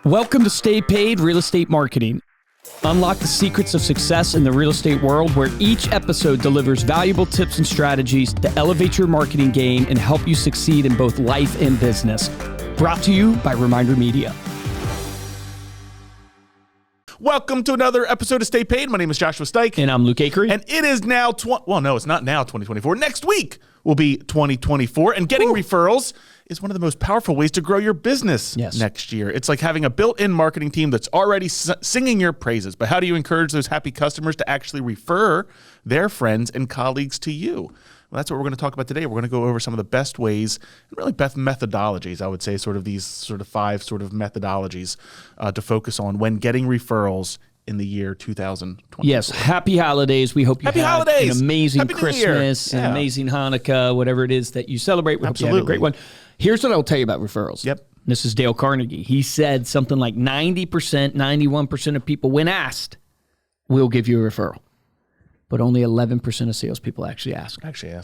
Welcome to Stay Paid Real Estate Marketing. Unlock the secrets of success in the real estate world, where each episode delivers valuable tips and strategies to elevate your marketing game and help you succeed in both life and business. Brought to you by Reminder Media. Welcome to another episode of Stay Paid. My name is Joshua Stike. And I'm Luke Akery. And it is now, it's not now 2024. Next week will be 2024. And getting referrals is one of the most powerful ways to grow your business next year. It's like having a built-in marketing team that's already singing your praises. But how do you encourage those happy customers to actually refer their friends and colleagues to you? Well, that's what we're going to talk about today. We're going to go over some of the best ways, really best methodologies, I would say, these five methodologies to focus on when getting referrals in the year 2020. Yes, happy holidays. We hope you have an amazing happy Christmas, an amazing Hanukkah, whatever it is that you celebrate. We hope you have a great one. Here's what I'll tell you about referrals. Yep. This is Dale Carnegie. He said something like 90%, 91% of people, when asked, will give you a referral. But only 11% of salespeople actually ask.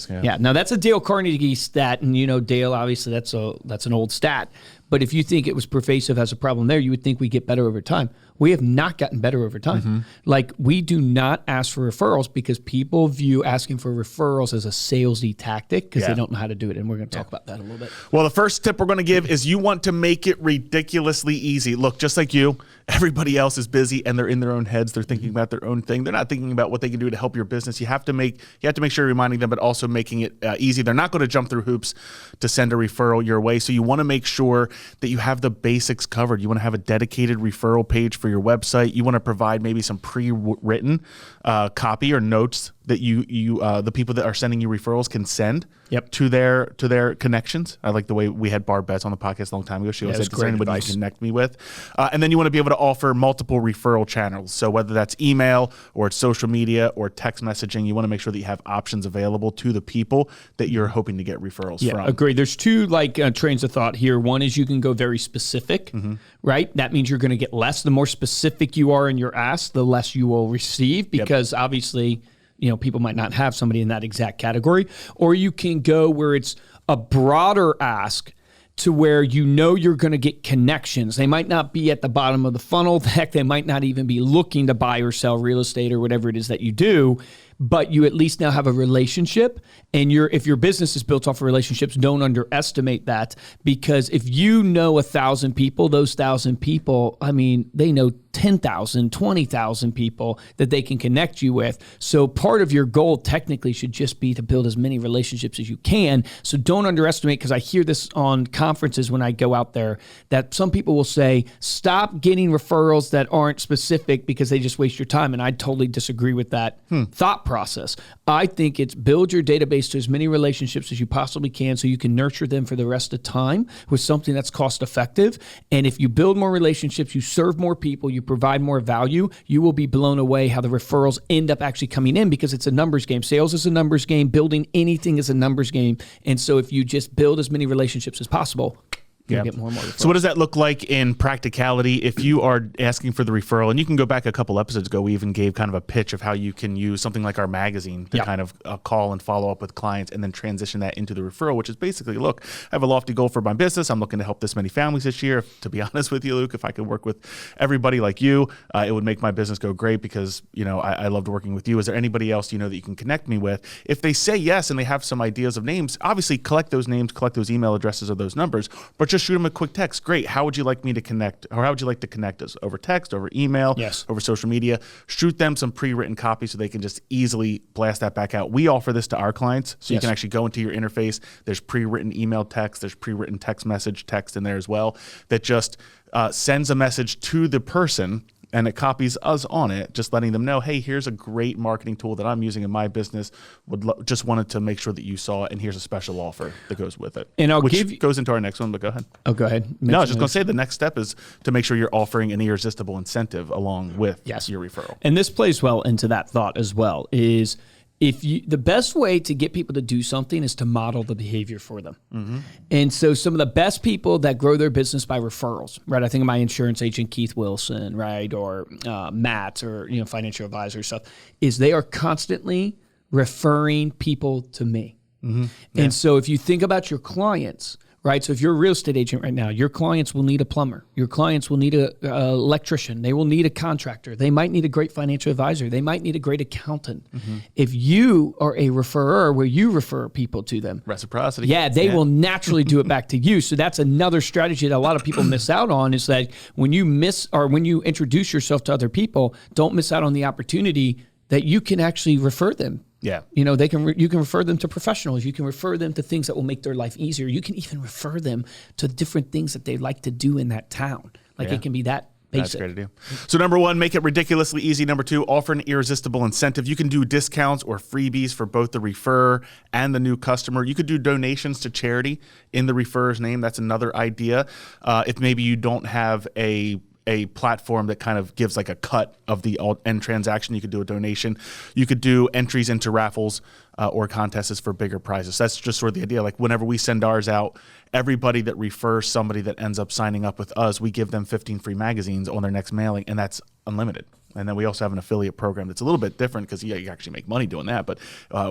Yeah. Now that's a Dale Carnegie stat, and you know Dale, obviously that's an old stat. But if you think it was pervasive as a problem there, you would think we get better over time. We have not gotten better over time. Mm-hmm. Like, we do not ask for referrals because people view asking for referrals as a salesy tactic because they don't know how to do it. And we're going to talk about that a little bit. Well, the first tip we're going to give is you want to make it ridiculously easy. Look, just like you, everybody else is busy and they're in their own heads. They're thinking about their own thing. They're not thinking about what they can do to help your business. You have to make sure you're reminding them, but also making it easy. They're not going to jump through hoops to send a referral your way. So you want to make sure that you have the basics covered. You want to have a dedicated referral page for your website. You want to provide maybe some pre-written copy or notes that the people that are sending you referrals can send to their connections. I like the way we had Barb Betts on the podcast a long time ago. She always said, is there anybody you can connect me with? And then you want to be able to offer multiple referral channels. So whether that's email or it's social media or text messaging, you want to make sure that you have options available to the people that you're hoping to get referrals from. Yeah, agreed. There's two trains of thought here. One is you can go very specific, right? That means you're going to get less. The more specific you are in your ask, the less you will receive because obviously, people might not have somebody in that exact category. Or you can go where it's a broader ask to where you're going to get connections. They might not be at the bottom of the funnel. Heck, they might not even be looking to buy or sell real estate or whatever it is that you do, but you at least now have a relationship. And if your business is built off of relationships, don't underestimate that, because if you know 1,000 people, those 1,000 people, they know 10,000, 20,000 people that they can connect you with. So part of your goal technically should just be to build as many relationships as you can. So don't underestimate, because I hear this on conferences when I go out there, that some people will say, stop getting referrals that aren't specific because they just waste your time. And I totally disagree with that thought process. I think it's build your database to as many relationships as you possibly can so you can nurture them for the rest of time with something that's cost effective. And if you build more relationships, you serve more people, you provide more value, you will be blown away how the referrals end up actually coming in, because it's a numbers game. Sales is a numbers game. Building anything is a numbers game. And so if you just build as many relationships as possible, you'll get more and more referrals. So what does that look like in practicality if you are asking for the referral? And you can go back a couple episodes ago, we even gave kind of a pitch of how you can use something like our magazine to kind of call and follow up with clients and then transition that into the referral, which is basically, look, I have a lofty goal for my business. I'm looking to help this many families this year. To be honest with you, Luke, if I could work with everybody like you, it would make my business go great because, I loved working with you. Is there anybody else that you can connect me with? If they say yes and they have some ideas of names, obviously collect those names, collect those email addresses or those numbers, but just shoot them a quick text. Great. How would you like me to connect? Or how would you like to connect us? Over text, over email, over social media? Shoot them some pre-written copy so they can just easily blast that back out. We offer this to our clients, so you can actually go into your interface. There's pre-written email text. There's pre-written text message text in there as well that just sends a message to the person, and it copies us on it, just letting them know, hey, here's a great marketing tool that I'm using in my business. Just wanted to make sure that you saw it, and here's a special offer that goes with it. And which goes into our next one, but go ahead. Oh, go ahead. No, I was just going to say the next step is to make sure you're offering an irresistible incentive along with your referral. And this plays well into that thought as well, is the best way to get people to do something is to model the behavior for them. Mm-hmm. And so some of the best people that grow their business by referrals, right? I think of my insurance agent, Keith Wilson, right? Or Matt, or financial advisor stuff, is they are constantly referring people to me. Mm-hmm. Yeah. And so if you think about your clients, right? So if you're a real estate agent right now, your clients will need a plumber. Your clients will need a electrician. They will need a contractor. They might need a great financial advisor. They might need a great accountant. If you are a referrer where you refer people to them, reciprocity. Yeah, they will naturally do it back to you. So that's another strategy that a lot of people miss out on, is that when you introduce yourself to other people, don't miss out on the opportunity that you can actually refer them. Yeah. You know, you can refer them to professionals. You can refer them to things that will make their life easier. You can even refer them to different things that they like to do in that town. Like it can be that basic. That's great to do. So number one, make it ridiculously easy. Number two, offer an irresistible incentive. You can do discounts or freebies for both the referrer and the new customer. You could do donations to charity in the referrer's name. That's another idea. If maybe you don't have a platform that kind of gives like a cut of the end transaction, you could do a donation. You could do entries into raffles or contests for bigger prizes. That's just sort of the idea. Like whenever we send ours out, everybody that refers somebody that ends up signing up with us, we give them 15 free magazines on their next mailing, and that's unlimited. And then we also have an affiliate program that's a little bit different because you actually make money doing that. But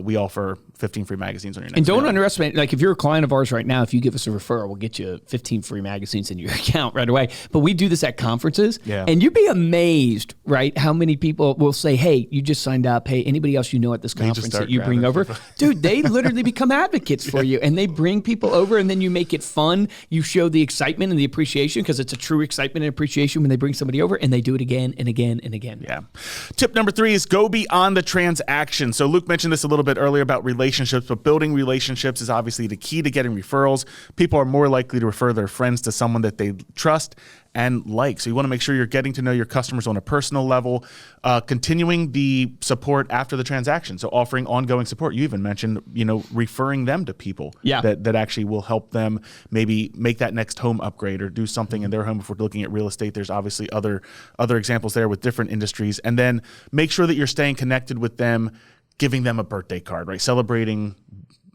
we offer 15 free magazines on your next And don't mailing. underestimate, like if you're a client of ours right now, if you give us a referral, we'll get you 15 free magazines in your account right away. But we do this at conferences. Yeah. And you'd be amazed, right, how many people will say, hey, you just signed up. Hey, anybody else you know at this conference that you bring over? Dude, they literally become advocates for you. And they bring people over, and then you make it fun. You show the excitement and the appreciation, because it's a true excitement and appreciation when they bring somebody over, and they do it again and again and again. Yeah. Tip number 3 is go beyond the transaction. So Luke mentioned this a little bit earlier about relationships, but building relationships is obviously the key to getting referrals. People are more likely to refer their friends to someone that they trust and like. So you want to make sure you're getting to know your customers on a personal level, continuing the support after the transaction. So offering ongoing support. You even mentioned, referring them to people that actually will help them maybe make that next home upgrade or do something in their home. If we're looking at real estate, there's obviously other examples there with different industries. And then make sure that you're staying connected with them, giving them a birthday card, right? Celebrating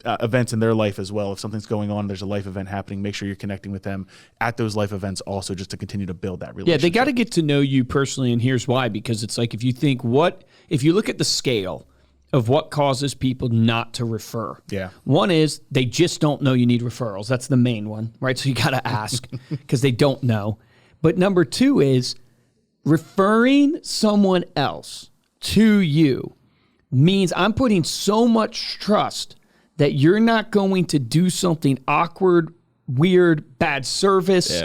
events in their life as well. If something's going on, there's a life event happening, make sure you're connecting with them at those life events also, just to continue to build that relationship. Yeah, they got to get to know you personally, and here's why. Because it's like, if you look at the scale of what causes people not to refer. Yeah. One is they just don't know you need referrals. That's the main one, right? So you got to ask because they don't know. But number 2 is referring someone else to you means I'm putting so much trust that you're not going to do something awkward, weird, bad service,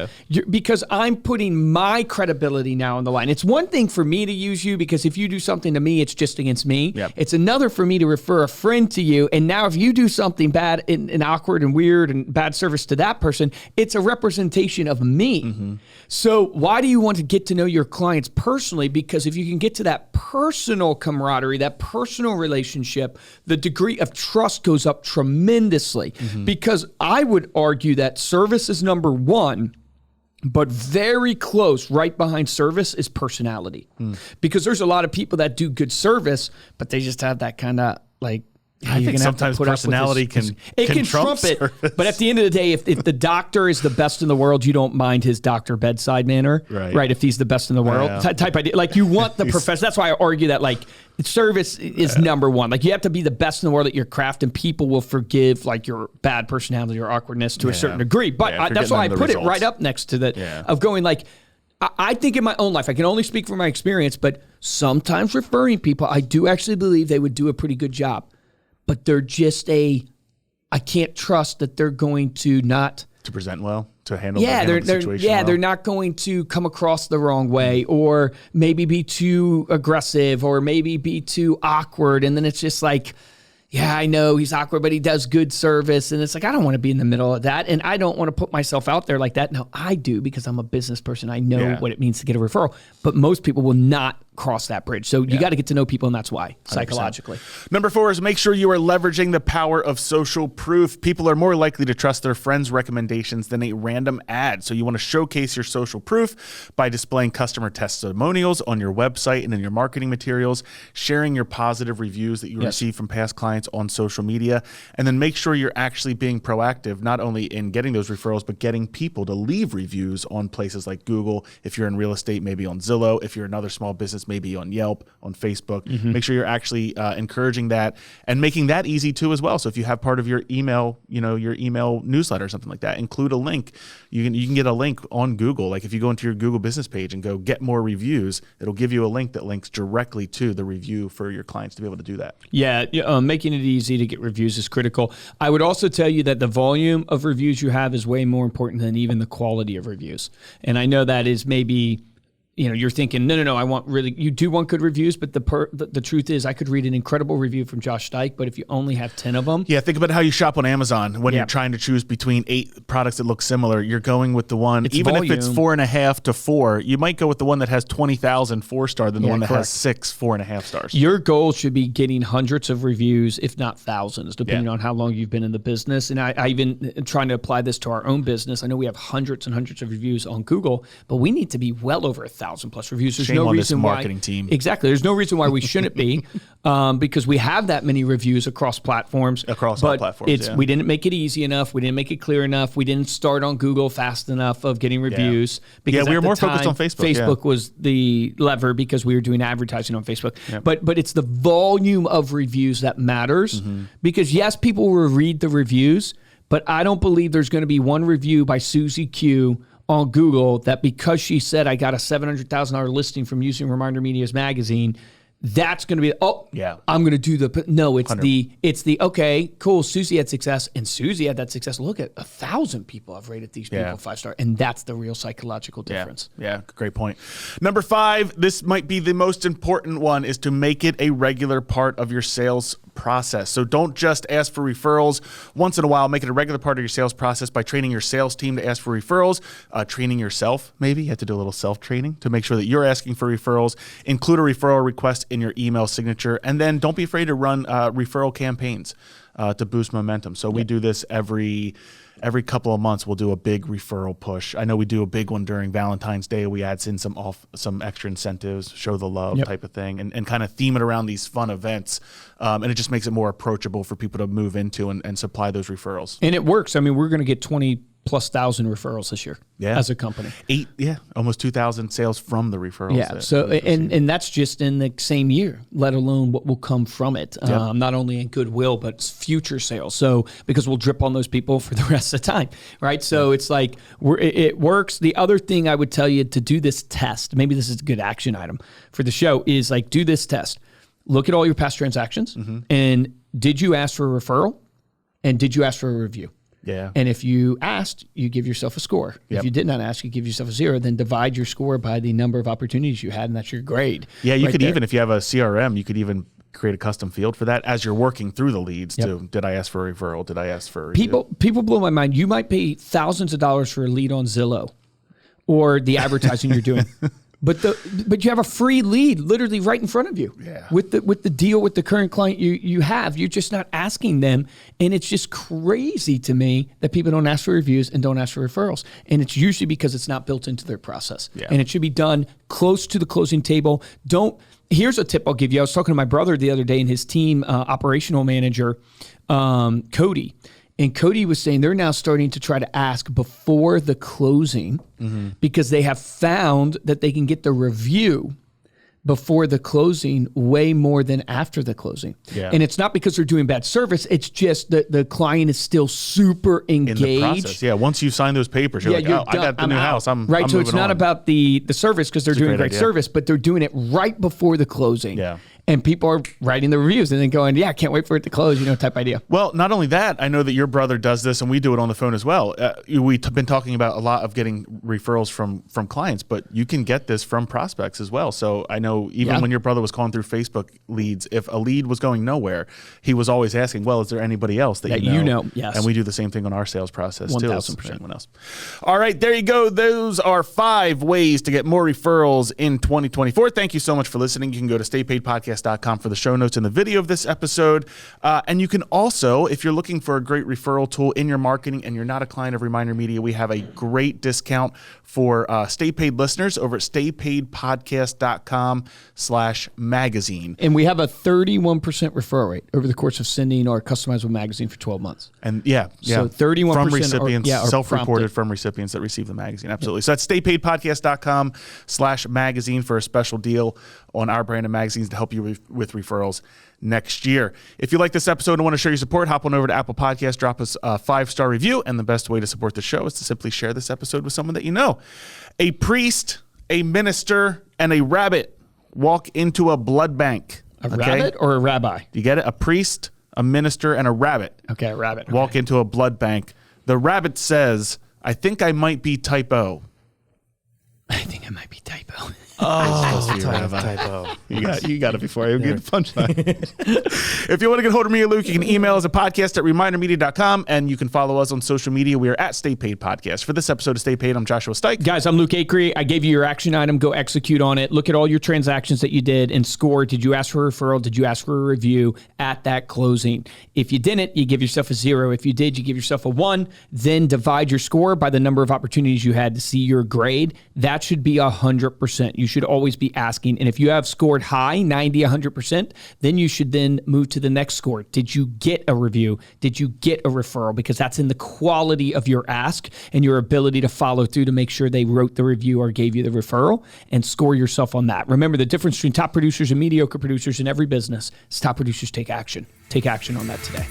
because I'm putting my credibility now on the line. It's one thing for me to use you, because if you do something to me, it's just against me. Yep. It's another for me to refer a friend to you. And now if you do something bad and awkward and weird and bad service to that person, it's a representation of me. Mm-hmm. So why do you want to get to know your clients personally? Because if you can get to that personal camaraderie, that personal relationship, the degree of trust goes up tremendously. Mm-hmm. Because I would argue that service is number 1, but very close right behind service is personality. Because there's a lot of people that do good service, but they just have that kind of like, I think sometimes personality can trump it. Service. But at the end of the day, if the doctor is the best in the world, you don't mind his doctor bedside manner, right? If he's the best in the world, type idea. Like you want the profession. That's why I argue that like service is number 1. Like you have to be the best in the world at your craft, and people will forgive like your bad personality or awkwardness to a certain degree. But that's why I put it right up next to that of going like, I think in my own life, I can only speak from my experience, but sometimes referring people, I do actually believe they would do a pretty good job. But they're just I can't trust that they're going to not to present well, to handle the situation well. They're not going to come across the wrong way, or maybe be too aggressive, or maybe be too awkward. And then it's just like, yeah, I know he's awkward, but he does good service. And it's like, I don't want to be in the middle of that. And I don't want to put myself out there like that. No, I do, because I'm a business person. I know what it means to get a referral. But most people will not cross that bridge. So you got to get to know people, and that's why, psychologically. 100%. Number 4 is make sure you are leveraging the power of social proof. People are more likely to trust their friends' recommendations than a random ad. So you want to showcase your social proof by displaying customer testimonials on your website and in your marketing materials, sharing your positive reviews that you receive from past clients clients on social media, and then make sure you're actually being proactive, not only in getting those referrals, but getting people to leave reviews on places like Google. If you're in real estate, maybe on Zillow. If you're another small business, maybe on Yelp, on Facebook. Make sure you're actually encouraging that and making that easy too as well. So if you have part of your email, your email newsletter or something like that, include a link. You can get a link on Google. Like if you go into your Google business page and go get more reviews, it'll give you a link that links directly to the review for your clients to be able to do that. Yeah, making it easy to get reviews is critical. I would also tell you that the volume of reviews you have is way more important than even the quality of reviews. And I know that is maybe, you're thinking, no, you do want good reviews, but the truth is I could read an incredible review from Josh Dyke, but if you only have 10 of them. Yeah, think about how you shop on Amazon when you're trying to choose between 8 products that look similar. You're going with the one, even if it's 4.5 to 4, you might go with the one that has 20,000 4-star than the one that has 6 4.5 stars. Your goal should be getting hundreds of reviews, if not thousands, depending on how long you've been in the business. And I even trying to apply this to our own business. I know we have hundreds and hundreds of reviews on Google, but we need to be well over 1,000+ reviews. There's Shame no on reason this marketing team. Exactly. There's no reason why we shouldn't be, because we have that many reviews across platforms. Across all platforms. We didn't make it easy enough. We didn't make it clear enough. We didn't start on Google fast enough of getting reviews. Because we were more focused on Facebook. Facebook was the lever because we were doing advertising on Facebook. Yep. But it's the volume of reviews that matters, because yes, people will read the reviews, but I don't believe there's going to be one review by Susie Q on Google that because she said I got a $700,000 listing from using Reminder Media's magazine, that's going to be, I'm going to do no, it's 100. it's the, okay, cool, Susie had success, and Susie had that success. Look at 1,000 people have rated these people 5-star, and that's the real psychological difference. Yeah, great point. Number 5, this might be the most important one, is to make it a regular part of your sales process. So don't just ask for referrals once in a while. Make it a regular part of your sales process by training your sales team to ask for referrals, training yourself. Maybe you have to do a little self-training to make sure that you're asking for referrals. Include a referral request in your email signature, and then don't be afraid to run referral campaigns to boost momentum. So we do this every couple of months. We'll do a big referral push. I know we do a big one during Valentine's Day. We add in some extra incentives, show the love type of thing, and kind of theme it around these fun events. And it just makes it more approachable for people to move into and supply those referrals. And it works. I mean, we're going to get 20,000+ referrals this year as a company. Almost 2,000 sales from the referrals. Yeah. So, and that's just in the same year, let alone what will come from it. Not only in goodwill, but future sales. So, because we'll drip on those people for the rest of the time, right? So it's like, it works. The other thing I would tell you to do this test, maybe this is a good action item for the show, is like, do this test. Look at all your past transactions, and did you ask for a referral? And did you ask for a review? Yeah. And if you asked, you give yourself a score. If you did not ask, you give yourself a 0. Then divide your score by the number of opportunities you had, and that's your grade. Yeah, you could even, if you have a CRM, you could even create a custom field for that as you're working through the leads. Did I ask for a referral? Did I ask for a review? People blow my mind. You might pay thousands of dollars for a lead on Zillow or the advertising you're doing. But you have a free lead literally right in front of you with the deal with the current client you have. You're just not asking them. And it's just crazy to me that people don't ask for reviews and don't ask for referrals. And it's usually because it's not built into their process. Yeah. And it should be done close to the closing table. Here's a tip I'll give you. I was talking to my brother the other day and his team operational manager, Cody. And Cody was saying they're now starting to try to ask before the closing because they have found that they can get the review before the closing way more than after the closing. Yeah. And it's not because they're doing bad service. It's just that the client is still super engaged. In the process. Yeah, once you sign those papers, you're like, I got the new house. I'm so it's not about the service because they're doing great service, but they're doing it right before the closing. Yeah. And people are writing the reviews and then going, I can't wait for it to close, type idea. Well, not only that, I know that your brother does this and we do it on the phone as well. We've been talking about a lot of getting referrals from clients, but you can get this from prospects as well. So I know even when your brother was calling through Facebook leads, if a lead was going nowhere, he was always asking, well, is there anybody else that you know? Yes. And we do the same thing on our sales process 1,000%. too. Anyone else. All right, there you go. Those are 5 ways to get more referrals in 2024. Thank you so much for listening. You can go to staypaidpodcast.com staypaidpodcast.com for the show notes and the video of this episode. And you can also, if you're looking for a great referral tool in your marketing and you're not a client of Reminder Media, we have a great discount for Stay Paid listeners over at staypaidpodcast.com/magazine. And we have a 31% referral rate over the course of sending our customizable magazine for 12 months. And So 31% from recipients, are self-reported from recipients that receive the magazine. Absolutely. So that's staypaidpodcast.com/magazine for a special deal on our brand of magazines to help you with referrals next year. If you like this episode and want to show your support, hop on over to Apple Podcasts, drop us a 5-star review. And the best way to support the show is to simply share this episode with someone that you know. A priest, a minister, and a rabbit walk into a blood bank. A rabbit or a rabbi? You get it? A priest, a minister, and a rabbit. Okay, a rabbit. Okay. Walk into a blood bank. The rabbit says, "I think I might be type O." I think I might be type O. Oh, typo. You got it before I get the punchline. If you want to get hold of me or Luke, you can email us at podcast@remindermedia.com, and you can follow us on social media. We are at Stay Paid Podcast. For this episode of Stay Paid, I'm Joshua Stike. Guys, I'm Luke Acree. I gave you your action item. Go execute on it. Look at all your transactions that you did and score. Did you ask for a referral? Did you ask for a review at that closing? If you didn't, you give yourself a 0. If you did, you give yourself a 1. Then divide your score by the number of opportunities you had to see your grade. That should be 100%. You should always be asking. And if you have scored high, 90, 100%, then you should then move to the next score. Did you get a review? Did you get a referral? Because that's in the quality of your ask and your ability to follow through to make sure they wrote the review or gave you the referral, and score yourself on that. Remember, the difference between top producers and mediocre producers in every business is top producers take action. Take action on that today.